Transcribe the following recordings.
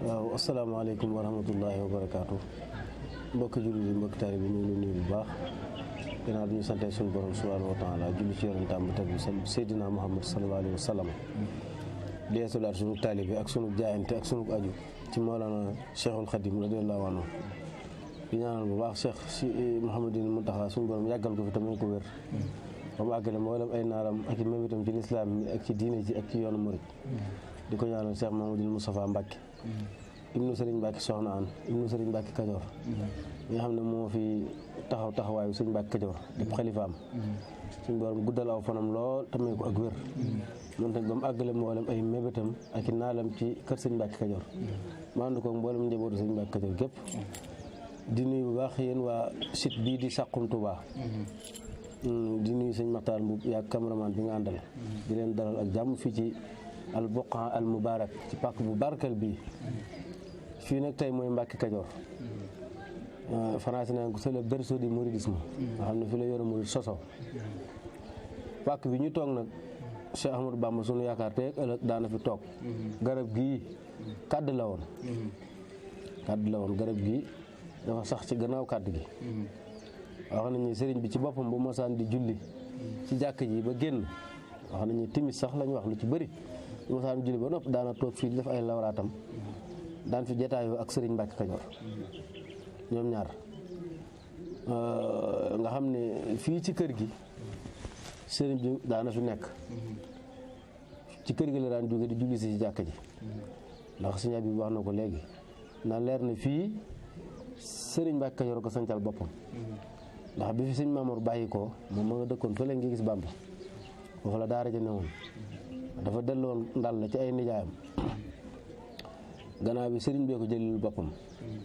waaw asalaamaaleykum wa rahmatullahi wa barakaatu. mbokki jullit yi mbokki taalibe bi ñu ngi nuyu bu baax gannaaw bi ñu sante suñu borom subhaanahu wa taala julli ci yonentam bu tedd bi Seydina Muhammad sallallahu alayhi wa sallam di yeesalaat suñu taalibe ak suñu jaayante ak suñu aju ci Mawlana Cheikhul Khadim radiyallahu anhu di ñaanal bu baax Cheikh si Mouhamadine Mountakha suñu borom yàggal ko fi tamit ko wér ba mu àggale mboolem ay naaram ak i mébétam ci lislaam mi ak ci diine ji ak ci yoonu murid di ko ñaanal Cheikh Mamadou Moustapha Mbacke ibnu Serigne Mbacke Soxna An ibnu Serigne Mbacke Kajoor mi nga xam ne moo fi taxawaayu Serigne Mbacke Kajoor di xalifaam suñu borom guddal aw fanam lool tamit ko ak wér moom tamit ba mu àggale mboolem ay mébétam ak i naalam ci kër Serigne Mbacke Kajoor ma ànd ko mboolem njabootu Serigne Mbacke Kajoor gépp di nuyu bu baax yéen waa site bii di Saxum Touba di nuyu sëñ Maxtaar Mbuub yaa cameraman bi nga àndal di leen dalal ak jàmm fii ci al buqa al mubarak ci pàkk bu barkal bii fii nag tey mooy Mbacke Kajoor français naan ko c'est le berceau du mouridisme nga xam ne fi la yoonu murid soso pàkk bi ñu toog nag Cheikh Ahmadou Bamba sunu yaakaar tey ak ëllëg daana fi toog garab gii kàdd la woon garab gii dafa sax ci gannaaw kàdd gi wax nañu sëriñ bi ci boppam bu mosaan di julli ci jàkk ji ba génn wax nañu timis sax lañu wax lu ci bëri bu mosaan julli ba nopp daana toog fii di def ay lawraatam daan fi jataayoo ak sëriñ Mbacke Kajoor ñoom ñaar nga xam ne fii ci kër gi sëriñ bi daana fi nekk ci kër gi la daan jóge di julli si ci jàkk ji ndax sëñ bi wax na ko léegi na leer na fii sëriñ Mbacke Kajoor ko sancal boppam ndax bi fi sëñ Mamour bàyyi ko moom ma nga dëkkoon fële ngi gis Bamba foofu la daara ja ne woon dafa delloon ndal la ci ay nijaayam gannaaw bi sëriñ bee ko jëlil boppam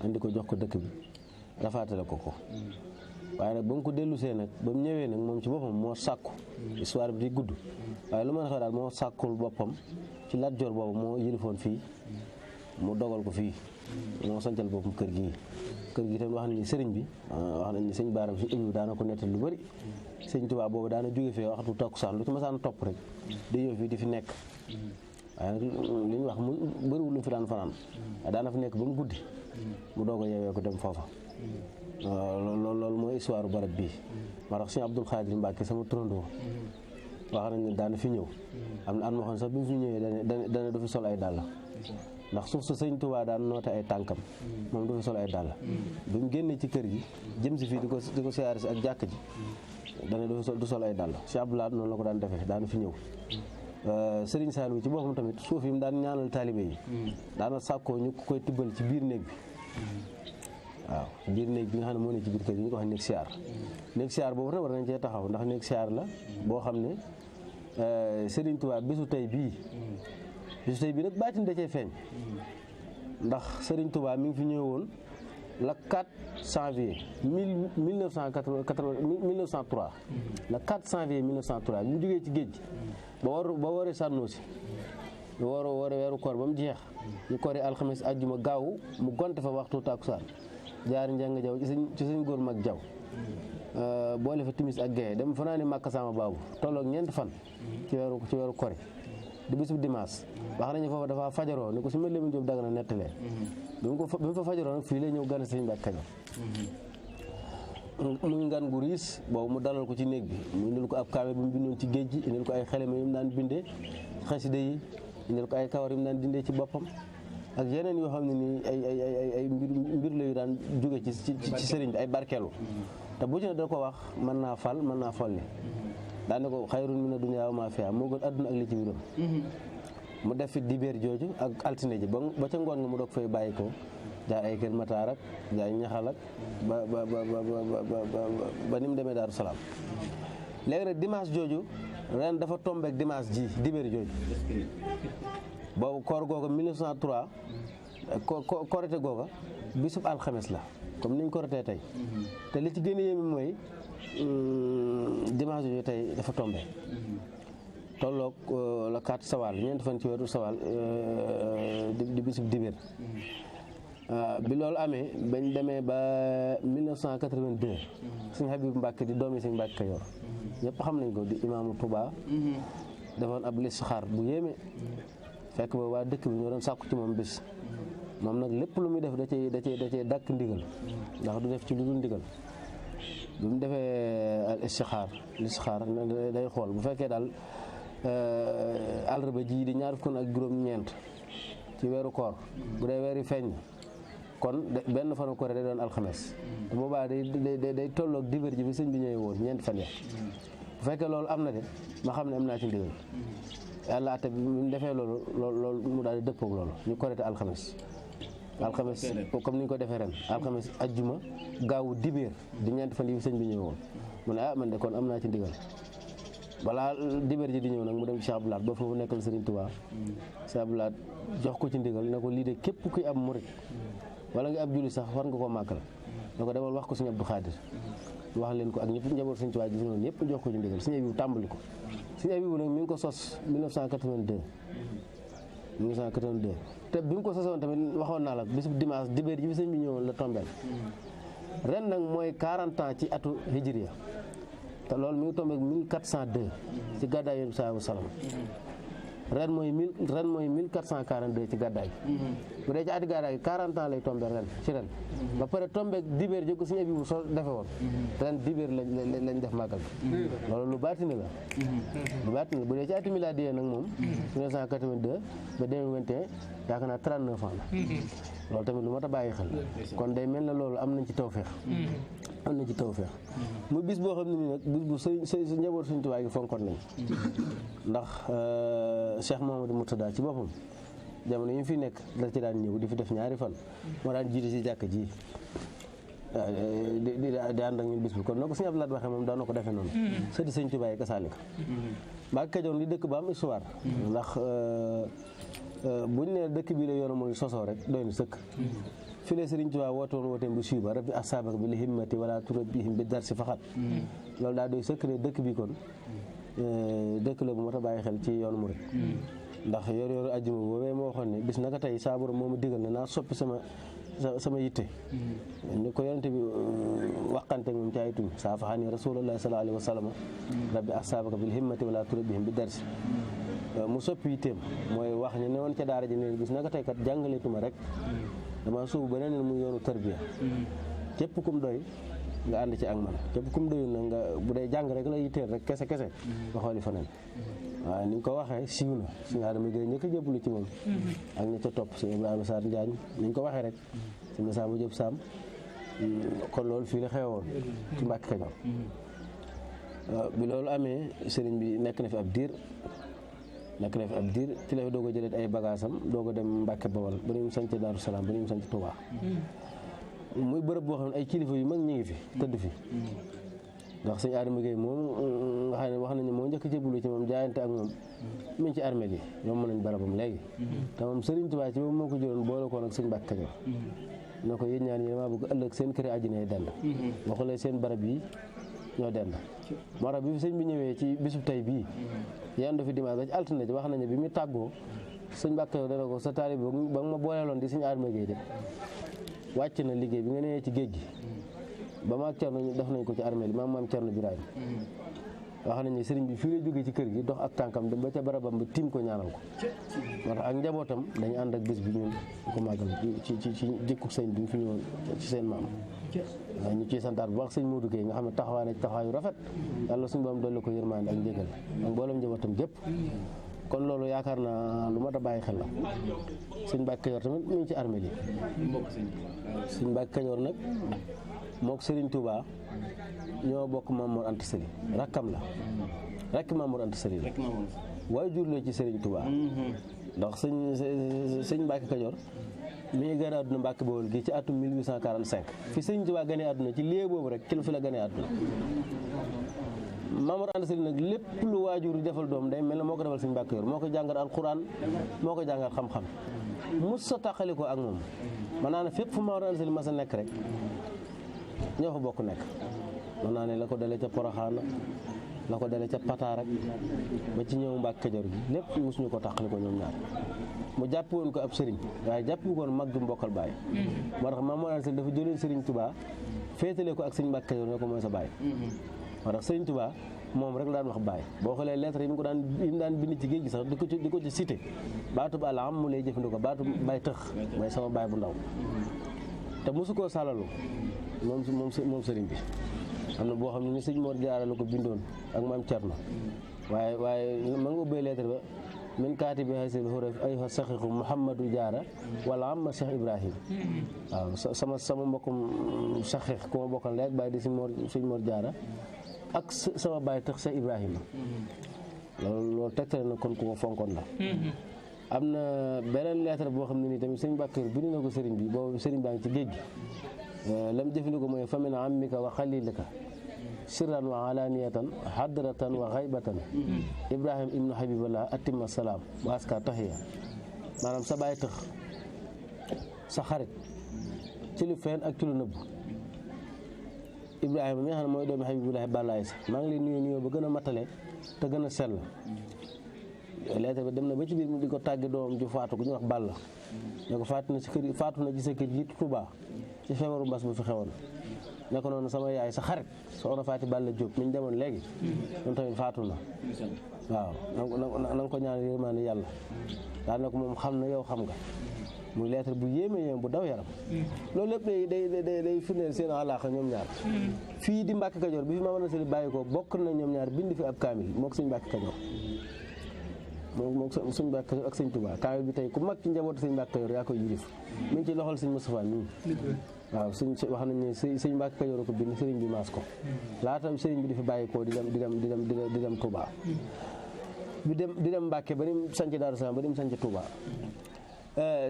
andi ko jox ko dëkk bi rafaatale ko waaye nag ba mu ko dellusee nag ba mu ñëwee nag moom ci boppam moo sàkku histoire bi di gudd waaye lu ma ne xew daal moo sàkkul boppam ci Lat Joor boobu moo yilifoon fii mu dogal ko fii moo sancal boppam kër gi tamit wax nañu sëriñ bi wax nañu sëñ Baaram si ëb daana ko nettal lu bëri sëñ Tuubaa boobu daana jóge fee waxtu takkusaan lu ci masaan topp rek di ñëw fii di fi nekk waaye nag li ñu wax mu bëriwul lu fi daan fanaan waaye daana fi nekk ba mu guddi mu doog a yeewee ko dem foofa loolu mooy histoire barab bii moo tax sëñ Abdul Xaadir Mbàkke sama turandoo wax nañ ne daana fi ñëw am na at moo xam sax bi mu fi ñëwee dana du fi sol ay dàll ndax suuf sa sëñ Tuubaa daan noote ay tànkam moom du fi sol ay dàll bi mu génnee ci kër gi jëm si fii di ko siyaare si ak jàkk ji dana du sol ay dàll Cheikh Abdoulaye noonu la ko daan defee daana fi ñëw Serigne Saliou ci boppam tamit suuf yi mu daan ñaanal taalibe yi daana sàkkoo ñu koy tibbal ci biir néeg bi waaw biir néeg bi nga xam ne moo ne ci biir kër gi ñu ko wax néeg siyaar boobu nag war nañ cee taxaw ndax néeg siyaar la boo xam ne Serigne Touba bisu tey bii nag baatin da cee feeñ ndax Serigne Touba mi ngi fi ñëwoon le 4 janvier 1903 le 4 janvier 1903 bi mu jógee ci géej gi ba waree sànnoo si war weeru koor ba mu jeex ñu koori alxames àjjuma gaaw mu gonte fa waxtu takkusaan jaar njàng jaw ci sëñ góor mag jaw boole fa timis ak gaye dem fanaani Màkka sama baabu tolloog ñeenti fan ci weeru kori di bisub dimanche wax nañu foofu dafa fajaroo ni ko su ma Lamin Jóob Dagana nettalee bi mu fa fajaroo nag fii lay ñëw gane sëñ Mbàkke Kajoor muy ngan gu riis boobu mu dalal ko ci néeg bi mu indil ko ab kaame bi mu bindoon ci géej gi indil ko ay xeleme yu mu daan bindee xasida yi indil ko ay kawar yu mu daan dindee ci boppam ak yeneen yoo xam ne nii ay mbir la yu daan jóge ci sëriñ bi ay barkeelu te bu ci ne da ko wax mën naa fal mën naa folli daane ko xayrun mina dunya wa ma fiha moo gën adduna ak li ci biiram mu def fi dibéer jooju ak altine ji ba ca ngoon nga mu doog fay bàyyi ko jaay ay kër mataar ak jaay ñaxal ak ba ni mu demee Daaru Salaam léegi nag dimanche jooju ren dafa tombeek dimanche ji dibéer jooju boobu koor googa 1903 korite googa bisub alxames la comme niñ koritee tey te li ci gën a yéeme mooy dimanche jooju tey dafa tombe tolloog la 4 sawal ñeenti fan ci weeru sawal di bisub dibéer bi loolu amee bañ demee ba 1982 sëñ Habib Mbacke di doomi sëñ Mbacke Kajoor ñëpp xam nañ ko di imaamu Touba defoon ab listixaar bu yéeme fekk ba waa dëkk bi ñoo doon sàkku ci moom bis moom nag lépp lu muy def da cee dàkk ndigal ndax du def ci lu dul ndigal bi mu defee al istixaar day xool bu fekkee daal àllarba ji di ñaar fukk ak juróom-ñeent ci weeru koor bu dee weeri feeñ kon benn fanu koor day doon alxames boobaa day tolloog dibéer ji bi sëñ bi ñëwee woon ñeenti fan ya bu fekkee loolu am na de ma xam ne am naa ci ndigal yàlla ate bi mu defee loolu mu daal di dëppoog loolu ñu korite alxames comme ni ñu ko defee ren alxames ajjuma gaawu dibéer di ñeenti fan yi sëñ bi ñëwee woon mu ne man de kon am naa ci ndigal balaa dibéer ji di ñëw nag mu dem Cheikh Abdou Lahad ba foofu nekkal Serigne Touba Cheikh Abdou Lahad jox ko ci ndigal ne ko lii de képp kuy ab murit wala nga ab julli sax war nga koo màggal ne ko demal wax ko Serigne Abdou Khadir wax leen ko ak ñëpp njaboot Serigne Touba ji noonu ñëpp jox ko ci ndigal Serigne Abibou tàmbali ko Serigne Abibou nag mi ngi ko sos 1982 te bi mu ko sosoon tamit waxoon naa la bisu dimanche dibéer ji bi sëñ bi ñëwoon la tombeel ren nag mooy 40 ans ci atu hijriya te loolu mi ngi tombé 1402 ci gàddaay Yonent bi sallallahu alayhi wa sallam ren mooy 1442 ci gàddaay bu dee ci ati gàddaay 40 ans lay tombé ren ci ren ba pare tombé dibéer jóg ko Sëñ Abibu so defe woon ren dibéer lañ def màggal loolu lu baatini la bu dee ci ati milaadiya nag moom 1982 ba 2021 yaakaar naa 39 ans la loolu tamit lu mat a bàyyi xel kon day mel na loolu am nañ ci tawfeex muy bis boo xam ne nii nag bis bu sa njaboot Sëñ Tuubaa gi fonkoon nañ ndax Cheikh Mouhamadou Mourtada ci boppam jamono yi mu fi nekk la ci daan ñëw di fi def ñaari fan moo daan jiite ci jàkk ji di ànd ak ñun bis bi kon noo ko Sëñ Abdou Lahad waxee moom daan na ko defee noonu sëti Sëñ Tuubaa yi kasaalika Mbàkke Kajoor li dëkk ba am histoire ndax buñ ne dëkk bii la yoonu mooy sosoo rek doy na sëkk fi la Sëriñ Tuubaa wootoon wooteem bu suiba rabbi asaabaka bil himmati wala turabbihim bi darsi faxat loolu daa doy sëkk ne dëkk bi kon dëkk la bu mat a bàyyi xel ci yoonu murit ndax yor ajjuma boobee moo waxoon ne bis naka tey saa borom moo ma digal ne naa soppi sama yitte ni ko yonente bi waxante moom ci ay tuñ saa faxani rasulullahi sallallahu alayhi wa sallam rabbi asaabaka bil himmati wala turabbihim bi darsi mu soppi yitteem mooy wax ñu ne woon ca daara ji ne bis naka tey kat jàngaleetuma rek dama suubu beneen muy yoonu tarbiya képp kum doy nga ànd ci ak man képp kum doyul nag nga bu dee jàng rek la yitteel rek kese nga xooli faneen waaw ni nga ko waxee siiw na si nga dama gën ñëkk a jébbalu ci moom ak ña ca topp si Ibrahima Sarr Njaañ ni nga ko waxee rek si Masamba Diop Sam kon loolu fii la xewoon ci Mbàkke Kajoor bi loolu amee sëriñ bi nekk na fi ab diir ci la fi doog a jëlee ay bagaasam doog a dem Mbàkke Bawol ba ñu sanc Daaru Salaam ba ñu sanc Touba muy bërëb boo xam ne ay kilifa yu mag ñu ngi fi tëdd fi ndax sëñ Adama Gueye moom nga xam ne wax nañu moo njëkk jébbalu ci moom jaayante ak moom mi ngi ci armée yi ñoom mën nañ barabam léegi te moom Sëriñ Tuubaa ci moom moo ko jëloon boole ko nag sëñ Mbàkke Kajoor na ko yéen ñaan ñi damaa bëgg ëllëg seen këri àjjana yi dend waxulee seen barab yi ñoo dend moo tax bi fi sëñ bi ñëwee ci bisub tey bii yendu fi dimanche ba ci altine ji wax nañu bi mu tàggoo sëñ Mbàkke Kajoor dana ko sa taalibe ba nga ma booleeloon di sëñ Adama Gueye de wàcc na liggéey bi nga nee ci géej gi ba maag Cerno def nañ ko ci armée li maam Cerno Birahim wax nañ ne sëriñ bi fii la jógee ci kër gi dox ak tànkam dem ba ca barabam ba tiim ko ñaanal ko moo tax ak njabootam dañu ànd ak bés bi ñun ko màggal ci jëkku sëñ bi fi ñëwoon ci seen maam waaw ñu ciy santaat bu baax sëñ Modou Gueye nga xam ne taxawaay na ci taxawaayu rafet yàlla suñu borom dolli ko yërmande ak njëgal ak mboolem njabootam gépp kon loolu yaakaar naa lu mat a bàyyi xel la sëñ Mbàkke Kajoor tamit mu ngi ci armée li sëñ Mbàkke Kajoor nag mook Serigne Touba ñoo bokk Maam Mor Anta Sali rakkam la rakk Maam Mor Anta Sali la waaye jur la ci Serigne Touba ndax sëñ Mbàkke Kajoor mi ngi gane àdduna Mbàkke Bawol gi ci atum 1845 fi Serigne Touba gane àdduna ci lieu boobu rek ci fi la gane àdduna Maam Mor Anta Sali nag lépp lu waajur defal doom day mel ne moo ko defal sëñ Mbàkke Kajoor moo ko jàngal alxuraan moo ko jàngal xam-xam mus sa taxali ko ak moom man naa ne fépp fu Maam Mor Anta Sali mas a nekk rek ñoo fa bokk nekk mën naa ne la ko dalee ca Poroxaan la ko dalee ca Pataar rek ba ci ñëw Mbàkke Kajoor gi lépp mosuñu ko taxali ko ñoom ñaar mu jàpp woon ko ab sëriñ waaye jàpp woon mag ju mbokkal baay moo tax Maam Mor Anta Sali dafa jëlee sëriñ Touba féetale ko ak sëñ Mbàkke Kajoor ne ko mooy sa baay moo tax sëriñ Touba moom rek la daan wax baay boo xoolee lettre yi mu daan bind ci géej gi sax di ko ci cité baatub àlam mu lay jëfandikoo baatub baay tëx mooy sama baay bu ndaw te mosu koo sàllalu moom sëriñ bi am na boo xam ne ni sëñ Mor Jaara la ko bindoon ak maam Cerno waaye ma nga ubbee lettre ba min kaatibi hasil huruf ayha saxiixu Mouhamadou Jaara wala amma Cheikh Ibrahim waaw sama mbokkum saxiix ku ma bokkal leeg bàyyi di sëñ Mor Jaara ak sama baay tax Cheikh Ibrahima loolu tegtale na kon ku ko fonkoon la am na beneen lettre boo xam ne nii tamit sëñ Bakkar bind na ko sëriñ bi boobu sëriñ baa ngi ci géej gi lam jëfandikoo mooy fa min ammika wa xalilika sirran wa alaniyatan hadratan wa xaybatan Ibrahim ibnu Habiballah atima salaam wa aska tahiya maanaam sa baay tax sa xarit ci lu feeñ ak ci lu nëbb Ibrahima mi nga xam ne mooy doomi Habibullahi Balaay sa maa ngi leen nuyoo ba gën a matale te gën a sell lettre bi dem na ba ci biir mu di ko tàggi doomam ju faatu ku ñu wax Balla ne ko faatu na ci sa kër ji Tuubaa ci feebaru mbas bu fi xewoon ne ko noonu sama yaay sa xarit soxna Faati Balla Diop mi ñu demoon léegi moom tamit faatu na waaw na nga ko ñaan yërmaande yàlla daal ne ko moom xam na yow xam nga muy lettre bu yéeme bu daw yaram loolu lépp day firndeel seen alaaxa ñoom ñaar fii di Mbàkke Kajoor bi fi Maam Mor Anta Sali bàyyi ko bokk na ñoom ñaar bind fi ab kaamil moo ko sëñ Mbàkke Kajoor moom sëñ Mbàkke Kajoor ak sëñ Tuubaa kaamil bi tey ku mag ci njabootu sëñ Mbàkke Kajoor yaa koy yilif mi ngi ci loxol sëñ Moustapha nii waaw wax nañ ne sëñ Mbàkke Kajoor ko bind sëriñ bi maas ko laata sëriñ bi di fi bàyyi ko di dem Tuubaa di dem Mbàkke ba ni mu sanc Daaru Salaam ba ni mu sanc Tuubaa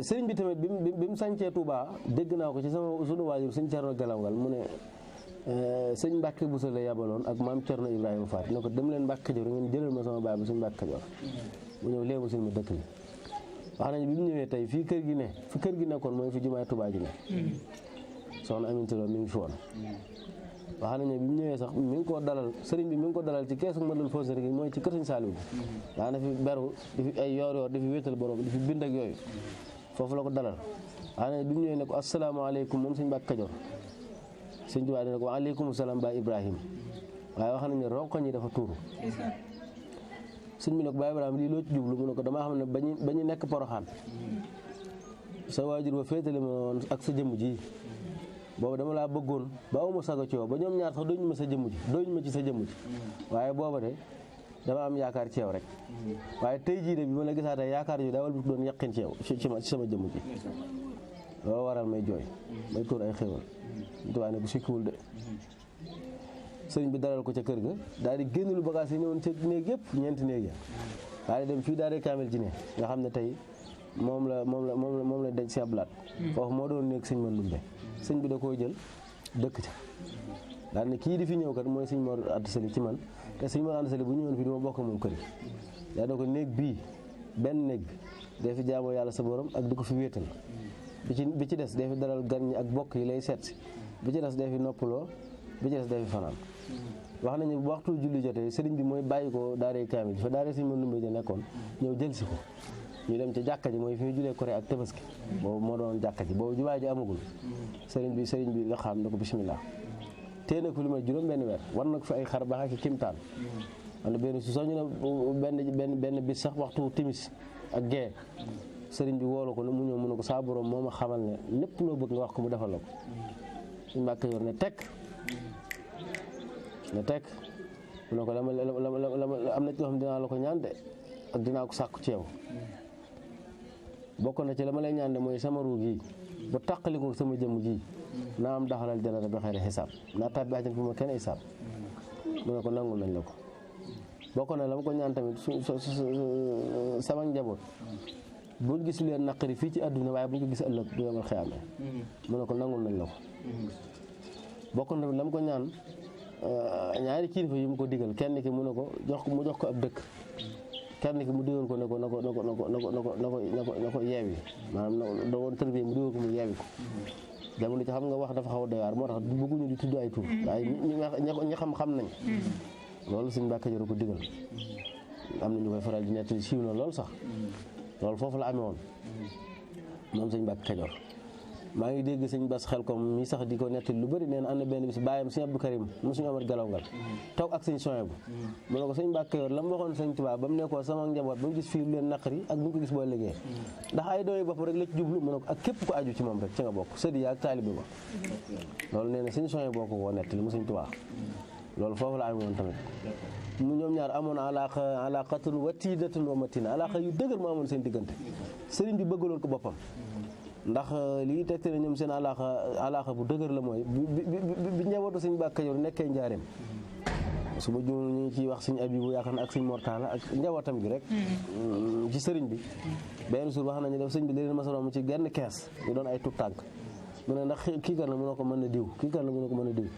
sëriñ bi tamit bi mu sancee Touba dégg naa ko ci sunu waajur sëñ Cerno Galangal mu ne sëñ Mbàkke Buso la yabaloon ak maam Cerno Ibrahima Faat ne ko dem leen Mbàkke Kajoor ngeen jëlal ma sama baay bu sëñ Mbàkke Kajoor mu ñëw léemu sil ma dëkk bi wax nañu bi mu ñëwee tey fi kër gi nekkoon mooy fi jumaay Touba ji ne soxna Aminta Lo mi ngi fi woon wax nañu bi mu ñëwee sax mi ngi ko dalal sëriñ bi mi ngi ko dalal ci keesu Madul Fawzayni gi mooy ci kër sëñ Saaliw bi daana fi beru di fi ay yoor di fi wéetal borom di fi bind ak yooyu foofu la ko dalal wax nañu bi mu ñëwee ne ko asalaamaaleykum moom sëñ Mbàkke Kajoor sëñ Tuubaa ne ko waaleykum salaam baay Ibrahima waaye wax nañu ne ronkoñ yi dafa tuuru sëñ bi ne ko baay Ibrahima lii loo ci jublu mu ne ko damaa xam ne ba ñu nekk Poroxaan sa waajur ba féetale ma woon ak sa jëmm ji booba dama laa bëggoon ba awma sago ci yow ba ñoom ñaar sax doñu ma ci sa jëmm ji waaye booba de dama am yaakaar ci yow rek waaye tey jii de bi ma la gisaatee yaakaar yu daawal bi doon yàqin ci yow ci sama jëmm ji loolu waral may jooy may tuur ay xéwal tubaab ne bu sikkiwul de sëriñ bi dalal ko ca kër ga daal di génn lu bagage yi ñëwoon ca néeg yëpp ñeenti néeg ya daal di dem fii daal di kaamil ji ne nga xam ne tey moom la denc si ablaat foofu moo doon néeg sëñ Mandumbe sëñ bi da koo jël dëkk ca daal ne kii di fi ñëw kat mooy sëñ Mor Anta Sali ci man te sëñ Mor Anta Sali bu ñëwoon fii duma bokk moom kër yi daa ne ko néeg bii benn néeg bi day fi jaamoo yàlla sa borom ak di ko fi wéetal bi ci des day fi dalal gan ñi ak bokk yi lay seet si bi ci des day fi noppaloo bi ci des day fi fanaan wax nañu bu waxtu julli jotee sëriñ bi mooy bàyyi ko daaree kaamil fa daaree sëñ Mandumbe ja nekkoon ñëw jël si ko ñu dem ca jàkka ji mooy fi ñu julee koré ak tabaski boobu moo doon jàkka ji boobu jumaa ji amagul sëriñ bi la xam ne ko bismillah tee na ko lu ma juróom benn weer war na ko fi ay xar baax ak kimtaan am na benn su sax ñu ne benn bis sax waxtu timis ak gee sëriñ bi woolu ko ne mu ñëw mu ne ko saa borom moo ma xamal ne lépp loo bëgg nga wax ko mu defal la ko suñu Mbàkke yor ne tekk mu ne ko am na ci loo xam dinaa la ko ñaan de ak dinaa ko sàkku ci yow bokk na ci la ma lay ñaan de mooy sama ruu gi bu tàqali ko sama jëmm ji naa am daxalal jannata bi xayri xisaab naa tàbbi àjjana fu ma kenn xisaab mu ne ko nangul nañ la ko bokk na la ma ko ñaan tamit sama njaboot buñ gis leen naqari fii ci àdduna waaye buñ ko gis ëllëg bu yomal xiyaamee mu ne ko nangul nañ la ko bokk na la ma ko ñaan ñaari kilifa yu mu ko digal kenn ki mu ne ko mu jox ko ab dëkk kenn ki mu digal ko na ko yeewi maanaam da woon tërbiye mu digal ko mu yeewi ko jamono ci xam nga wax dafa xaw a doy waar moo tax bëgguñu di tudd ay tur waaye ñi xam nañ loolu sëñ Mbàkke Kajoor ko digal am na ñu koy faral di nettali siiw na loolu sax loolu foofu la amee woon moom sëñ Mbàkke Kajoor maa ngi dégg sëñ Bass Xelkom mi sax di ko nettali lu bëri nee na am na benn bis bàyyam sëñ Abdou Karim mu suñu Omar Galongal toog ak sëñ Soyebu mu ne ko sëñ Mbàkke Kajoor la mu waxoon sëñ Tuubaa ba mu nekkoo sama njaboot ba mu gis fii lu leen naqari ak bu ñu ko gis boo liggéey ndax ay doomi bopp rek la ci jublu mu ne ko ak képp ko aju ci moom rek ci nga bokk sëdi yaa ak taalibe ba loolu nee na sëñ Soyebu boo ko nettali mu sëñ Tuubaa loolu foofu la amoon tamit mu ñoom ñaar amoon alaqatun watidatun wa matina alaqa yu dëgër mu amoon seen diggante sëriñ bi bëggaloon ko boppam ndax lii tegte ne ñoom seen alaqa bu dëgër la mooy bi njabootu sëñ Mbàkke Kajoor nekkee njaareem su ma juum ñu ngi ciy wax sëñ Abibu yaakaar na ak sëñ Mortala ak njabootam gi rek ci sëriñ bi benn suur wax nañu def sëñ bi da leen masaroom ci genn kees ñu doon ay tut tànk mu ne ndax kii kan la mu ne ko mën na diw kii kan la mu ne ko mën na diw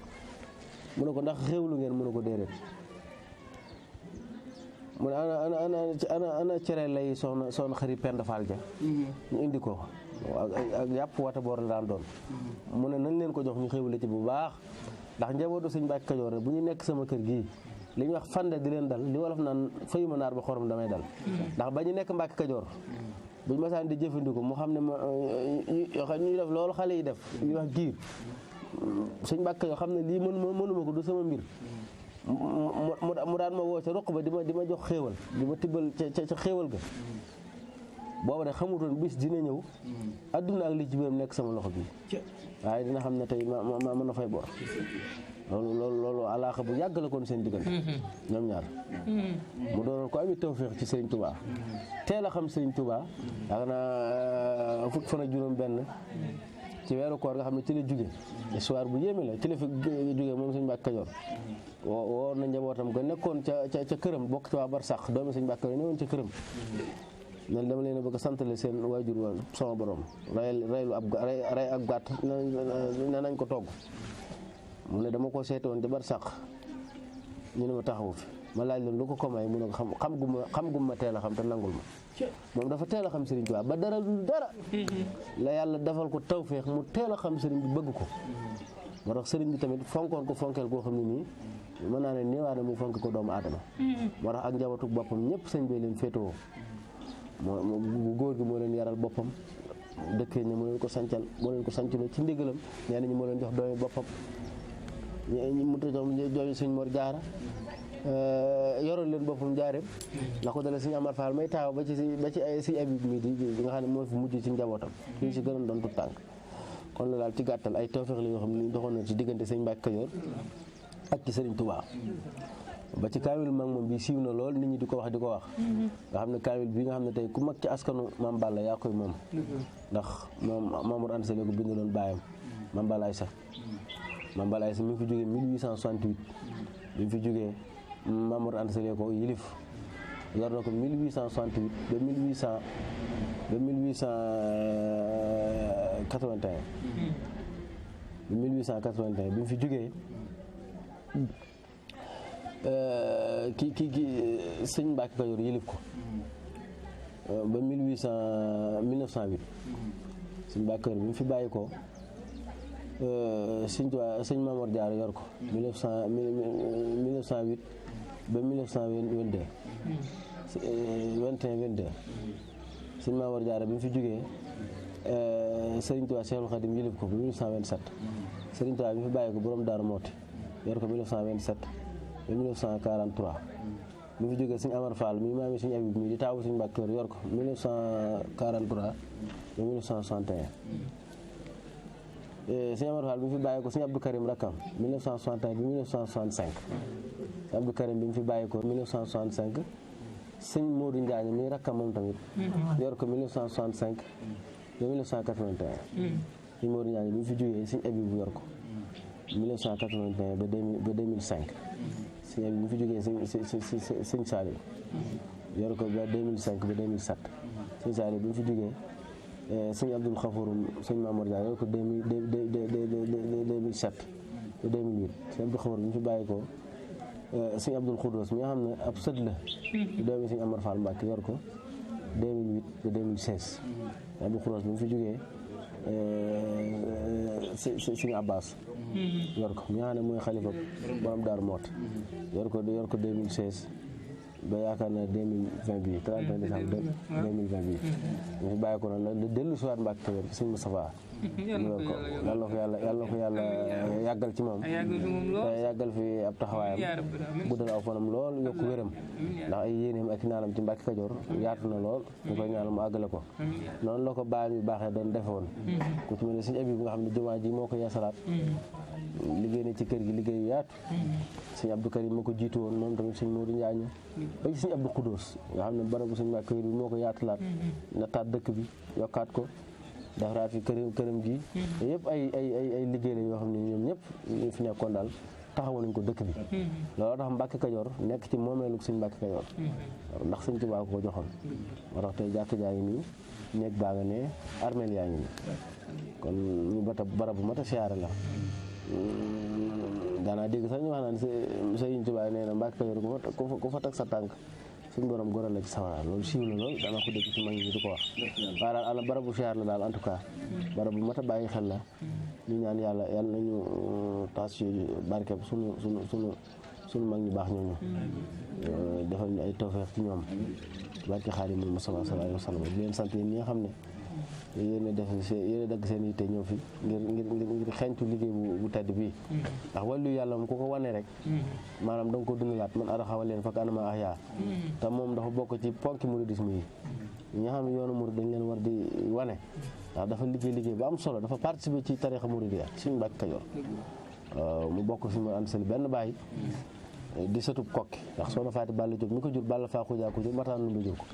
mu ne ko ndax xéwlu ngeen mu ne ko déedéet mu ne ana cere lay soxna xari Penda Fall ja ñu indi ko ak yàpp wata boor la daan doon mu ne nañ leen ko jox ñu xéwle ci bu baax ndax njabootu sëñ Mbàkke Kajoor bu ñu nekk sama kër gii li ñuy wax fande di leen dal li wolof naan fayuma naar ba xorom damay dal ndax ba ñu nekk Mbàkke Kajoor bu ñu masaan di jëfandiku mu xam ne ñuy def loolu xale yi def ñuy wax giir sëñ Mbàkke Kajoor xam ne lii mënuma ko du sama mbir mu daan ma woo ca roq ba di ma jox xéewal di ma tibbal ca xéewal ga booba de xamutoon bis dina ñëw adduna ak li ci biiram nekk sama loxo bi waaye dina xam ne tey ma mën a fay bor loolu alaaxa bu yàgg la kon seen diggante ñoom ñaar mu doonoon ko ami tawféex ci Serigne Touba teel a xam Serigne Touba yaakaar naa fukk fan ak juróom benn ci weeru koor nga xam ne ci la jóge histoire bu yéeme la ci la fi jóge moom sëñ Mbàkke Kajoor woo na njabootam ga nekkoon ca këram bokk ci waa Barsax doomi sëñ Mbàkke Kajoor newoon ca këram ne dama leen a bëgg a santale seen waajur wa sama borom rey ab gàtt ne nañ ko togg mu ne dama ko seete woon ca Barsax ñu ne ma taxawu fi ma laaj leen lu ko may mu ne ko xam gu ma teel a xam te nangul ma moom dafa teel a xam Serigne Touba ba dara du dara la yàlla defal ko tawféex mu teel a xam Serigne bi bëgg ko moo tax Serigne bi tamit fonkoon ko fonkeel koo xam ne nii mën naa ne néewaane mu fonk ko doomu aadama moo tax ak njabootu boppam ñëpp sëñ bi leen féetewoo moo góor gi moo leen yaral boppam dëkkee ñi moo leen ko sancal moo leen ko sancaloo ci ndigalam ñenn ñi moo leen jox doomi boppam ñi mu jooju sëñ Mor Jaara yoroon leen boppam jaareem ndax ko dale sëñ Amar Fall may taaw ba ci ay sëñ Abib mi di nga xam ne moo fi mujj ci njabootam ñu si gënoon doon tut tànk kon la daal ci gàttal ay tawfeex la yoo xam ne doxoon na ci diggante sëñ Mbàkke Kajoor ak ci Sëriñ Touba ba ci kaamil mag moom bi siiw na lool nit ñi di ko wax nga xam ne kaamil bi nga xam ne tey ku mag ci askanu Maam Balla yaa koy moom ndax moom Mamour Anta Sali ko bindaloon baayam Maam Balla Aysa Maam Balla Aysa mi ngi fi jógee 1868 bi mu fi jógee Mamour Anta Sali ko yilif yor na ko 1868 ba 1881 bi mu fi jógee kii sëñ Mbàkke Kajoor yilif ko ba 1908 sëñ Mbàkke Kajoor bi mu fi bàyyi ko sëñ Mamoor Jaara yor ko 1908 ba 1922 sëñ Mamoor Jaara bi mu fi jógee Sëriñ Tuubaa Seexul Xadiim yilif ko ba 1927 Sëriñ Tuubaa bi mu fi bàyyi ko borom Daaru Mooti yor ko 1927 ba 1943 bi mu fi jógee sëñ Amar Fall mi maami sëñ Abib mi di taawu sëñ Mbàkke Kajoor yor ko 1943 ba 1961 sëñ Amar Fall bi mu fi bàyyi ko sëñ Abdou Karim rakkam 1961 ba 1965 sëñ Abdou Karim bi mu fi bàyyi ko 1965 sëñ Modou Njaañ mi rakkam moom tamit yor ko 1965 ba 1981 sëñ Modou Njaañ bi mu fi jógee sëñ Abib yor ko 1981 ba 2005 sëñ Abib bi mu fi jógee sëñ Saliou yor ko ba 2005 ba 2007 sëñ Saliou bi mu fi jógee sëñ Abdoul Khafour sëñ Mamour Dia yor ko 2007 ba 2008 sëñ Abdoul Khafour bi mu fi bàyyi ko sëñ Abdoul Khoudous mi nga xam ne ab sët la doomi sëñ Amar Fall Mbacke yor ko 2008 ba 2016 sëñ Abdoul Khoudous bi mu fi jógee sëñ Abbas yor ko mi nga xam ne mooy xalifa borom Daaru Mooti yor ko 2016 ba yaakaar na 2020 bi 31 décembre 2020 bi ñu fi bàyyi ko noonu la dellu si waat Mbàkke Kajoor ci sëñ Moustapha yàlla na ko yàlla yàggal ci moom te yàggal fi ab taxawaayam guddal aw fanam lool yokk wéram ndax ay yéeneem ak naanam ci Mbàkke Kajoor yaatu na lool ñu koy ñaanal mu àggale ko noonu la ko baay mi baaxee doon defe woon ku ci mel ne sëñ Abib nga xam ne jumaa ji moo ko yeesalaat liggéey na ci kër gi liggéey yaatu sëñ Abdou Karim moo ko jiitu woon moom tamit sëñ Modou Njaañ ba ci sëñ Abdou Khoudous nga xam ne barabu sëñ Mbàkke Kajoor bi moo ko yaatalaat nattaat dëkk bi yokkaat ko defaraat fi këram gi yëpp ay liggéey la yoo xam ne ñoom ñëpp ñu fi nekkoon daal taxawu nañ ko dëkk bi loolu tax Mbàkke Kajoor nekk ci moomeelu sëñ Mbàkke Kajoor ndax sëñ Tuubaa ko joxoon moo tax tey jàkk jaa ngi nii néeg baa nga ne armeel yaa ngi nii kon ñu barabu mat a siyaare la daanaa dégg sax ñu wax naan sëñ Tuubaa nee na Mbàkke Kajoor ku fa teg sa tànk suñu borom goral la ci sawara loolu siiw na lool dana ko dégg ci mag ñi di ko wax waaye daal ala barabu siyaar la daal en tout cas barabu mat a bàyyi xel la ñu ñaan yàlla nañu taas ci barkeb suñu mag ñu baax ñooñu defal ñu ay tawfeex ci ñoom barke Xaadimul Mustafaa sallallaahu alayhi wa sallam di leen sant yéen ñi nga xam ne yéen a dagg seen yitte ñëw fi ngir xeeñtu liggéey bu tedd bii ndax wàllu yàlla moom ku ko wane rek maanaam da nga ko dundalaat man ara xawal leen fakk anama ahyaa te moom dafa bokk ci ponki muridisme yi ñi nga xam ne yoonu murid dañ leen war di wane ndax dafa liggéey bu am solo dafa participer ci tarixa muridiya suñu Mbàkke Kajoor mu bokk si mu ànd sali benn bàyyi di sëtub kokki ndax soxna Faati Balla Jóob mi ko jur Balla Faa Xujaa ko jur mataan lu jur ko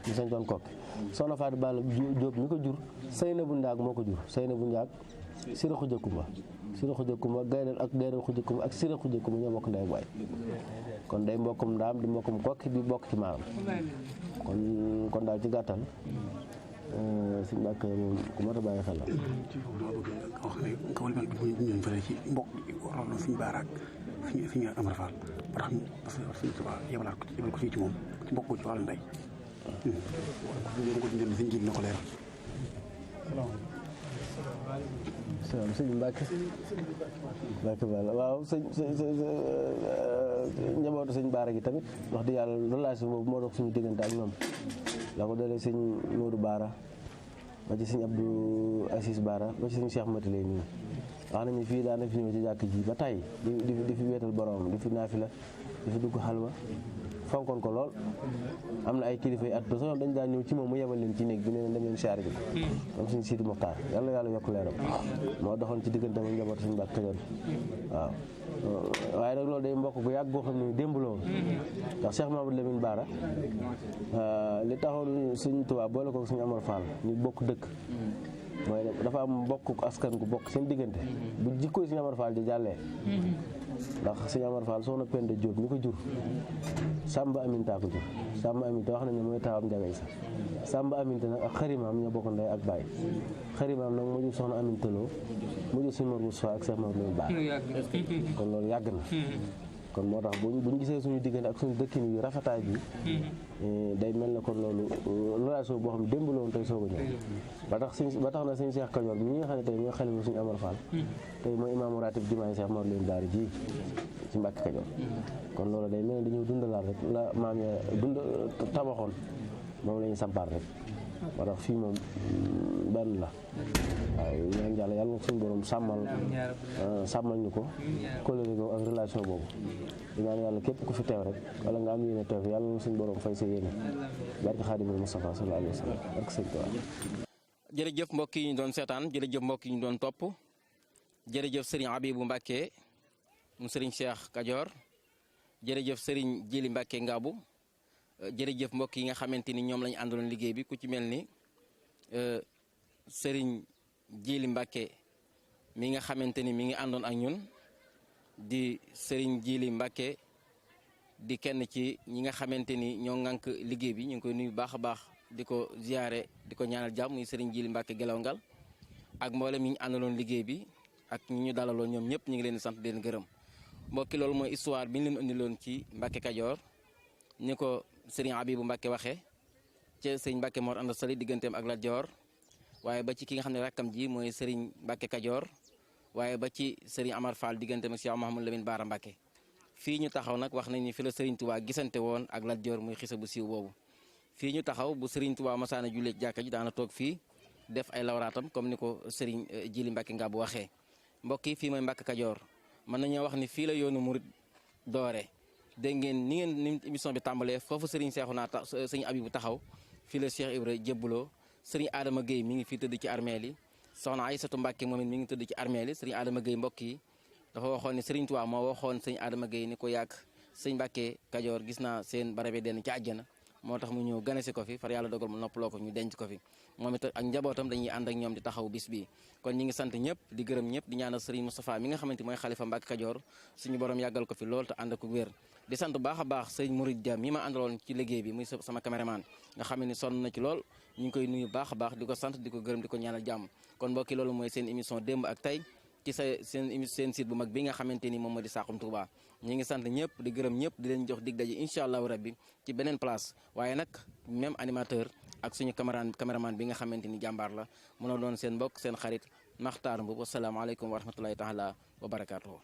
ñu sañ doon kokki soxna Faati Balla Jóob mi ko jur Seynabu Ndaag moo ko jur Seynabu Ndaag Sira Xuja Kumba gaydal Xuja Kumba ak Sira Xuja Kumba ñoo bokk ndey ak baay kon day mbokkum ndaam di mbokkum kokki di bokk ci maam kon daal ci gàttal suñ Mbàkke moom ku mat a bàyyi xel la ci foofu dama bëgg nga wax ne kawal mel bi ñu fële ci mbokk waroon suñu baaraak fi ñu Amar Fall ba tax parce que suñu Tuubaa yebal ko fii ci moom ci mbokk ci wàllu ndey ko dindel sëñ Jiili na ko leeral salaam sëñ Mbàkke Balla waaw njabootu sëñ Baara gi tamit wax di yàlla relation boobu moo dox suñu diggante ak ñoom la ko dalee sëñ Modou Baara ba ci sëñ Abdou Assis Baara ba ci sëñ Cheikh Mati lay nii wax nañu fii daana fi ñëw ci jàkk ji ba tey di fi wéetal borom di fi naafila di fi dugg xalwa fonkoon ko lool am na ay kilifa yi at ba sax dañ daan ñëw ci moom mu yebal leen ci néeg bi nee na dem leen siyaare bi comme suñ Sidi Moxtaar yàlla yokk leeram moo doxoon ci diggante ak njaboot suñu Mbàkke Kajoor waaw waaye nag loolu day mbokk bu yàgg boo xam ne démb la woon ndax Cheikh Mamadou Lamine Bara li taxoon suñu Tuubaa boole ko suñu Amar Fall ñu bokk dëkk mooy dafa am mbokk askan gu bokk seen diggante bu jikkooy suñu Amar Fall ji jàllee ndax suñu Amar Fall soxna Penda Diop mi ko jur Samba Aminta ko jur Samba Aminta wax nañ ne mooy taawam njagay sax Samba Aminta nag ak xarimaam ñoo bokk ndey ak baay xarimaam nag moo jur soxna Aminta Lo mu jur suñu Mor Moussa ak Cheikh Mamadou Lamine Bara kon loolu yàgg na kon moo tax buñ gisee suñu diggante ak suñu dëkkin yu rafetaay bi day mel na kon loolu relation boo xam ne démb la woon tey soog a ñëw ba tax na sëñ Cheikh Kajoor bi ñi nga xam ne tey mooy xalifa suñu Amar Fall tey mooy imaamu ratib jumaay Cheikh Mamadou Lamine Bara ji ci Mbàkke Kajoor kon loolu day mel ne dañoo dundalaat rek la maam ya tabaxoon moom la ñu sampaar rek moo tax fii moom benn la waaw ñaan yàlla yàlla na suñu borom sàmmal ñu ko kóllëre ko ak relation boobu di ñaan yàlla képp ku fi teew rek wala nga am yéene teew yàlla na suñu borom fay sa yéene barke Xaadimul Mustafaa sallallaahu alayhi wa sallam barke sëñ Tuubaa jërëjëf mbokk yi ñu doon seetaan jërëjëf mbokk yi ñu doon topp jërëjëf sëriñ Abibu Mbàkke mu sëriñ Cheikh Kajoor jërëjëf sëriñ Jili Mbàkke Ngaabu jërëjëf mbokk yi nga xamante ni ñoom lañu àndaloon liggéey bi ku ci mel ni sëriñ Jili Mbàkke mi nga xamante ni mi ngi àndoon ak ñun di sëriñ Jili Mbàkke di kenn ci ñi nga xamante ni ñoo ŋànk liggéey bi ñu ngi koy nuyu baax a baax di ko ziyaare di ko ñaanal jàmm muy sëriñ Jili Mbàkke Gelawngal ak mboolem ñi ñu àndaloon liggéey bi ak ñi ñu dalaloon ñoom ñëpp ñu ngi leen di sant di leen gërëm mbokki loolu mooy histoire bi ñu leen indiloon ci Mbàkke Kajoor ni ko sëriñ Abibu Mbàkke waxee ca sëriñ Mbàkke Mor Anta Sali digganteem ak Lat Joor waaye ba ci ki nga xam ne rakkam ji mooy sëriñ Mbàkke Kajoor waaye ba ci sëriñ Amar Fall digganteem ak Cheikh Mouhamadou Lamine Bara Mbàkke fii ñu taxaw nag wax nañ ni fi la Serigne Touba gisante woon ak Lat Joor muy xisa bu siiw boobu fii ñu taxaw bu Serigne Touba masaana jullee jàkka ji daana toog fii def ay lawraatam comme ni ko Serigne Jili Mbacke nga bu waxee mbokk yi fii mooy Mbacke Kajoor mën nañoo wax ni fii la yoonu murit doore dégg ngeen ni émission bi tàmbalee foofu Serigne Cheikhouna Serigne Abibou taxaw fii la Cheikh Ibra jébbaloo Serigne Adama Gueye mi ngi fii tëdd ci armeel yi soxna Aïssatou Mbacke moom it mi ngi tëdd ci armeel yi Serigne Adama Gueye mbokk yi dafa waxoon ni Serigne Touba moo waxoon sëñ Adama Gueye ni ko yàgg sëñ Mbacke Kajoor gis naa seen barabe den ci àjjana moo tax mu ñëw gane si ko fi far yàlla dogal mu noppaloo ko ñu denc ko fi moom it ak njabootam dañuy ànd ak ñoom di taxaw bis bi kon ñi ngi sant ñëpp di gërëm ñëpp di ñaanal Serigne Moustapha mi nga xamante mooy xalifa Mbacke Kajoor suñu borom yàggal ko fi lool te ànd ak wér di sant baax a baax sëñ Mouride Dia mi ma àndaloon ci liggéey bi muy sama caméraman nga xam ne sonn na ci lool ñu ngi koy nuyu baax a baax di ko sant di ko gërëm di ko ñaanal jàmm kon mbokki loolu mooy seen émission démb ak tey ci seen site bu mag bi nga xamante ni moom moo di Saxum Touba ñi ngi sant ñëpp di gërëm ñëpp di leen jox dig daje incha allahu rabbi ci beneen place waaye nag même animateur ak suñu caméraman bi nga xamante ni jàmbaar la mën a doon seen mbokk seen xarit Makhtar Mboup wasalaamaaleykum wa rahmatullahi taala wa barakaatuhu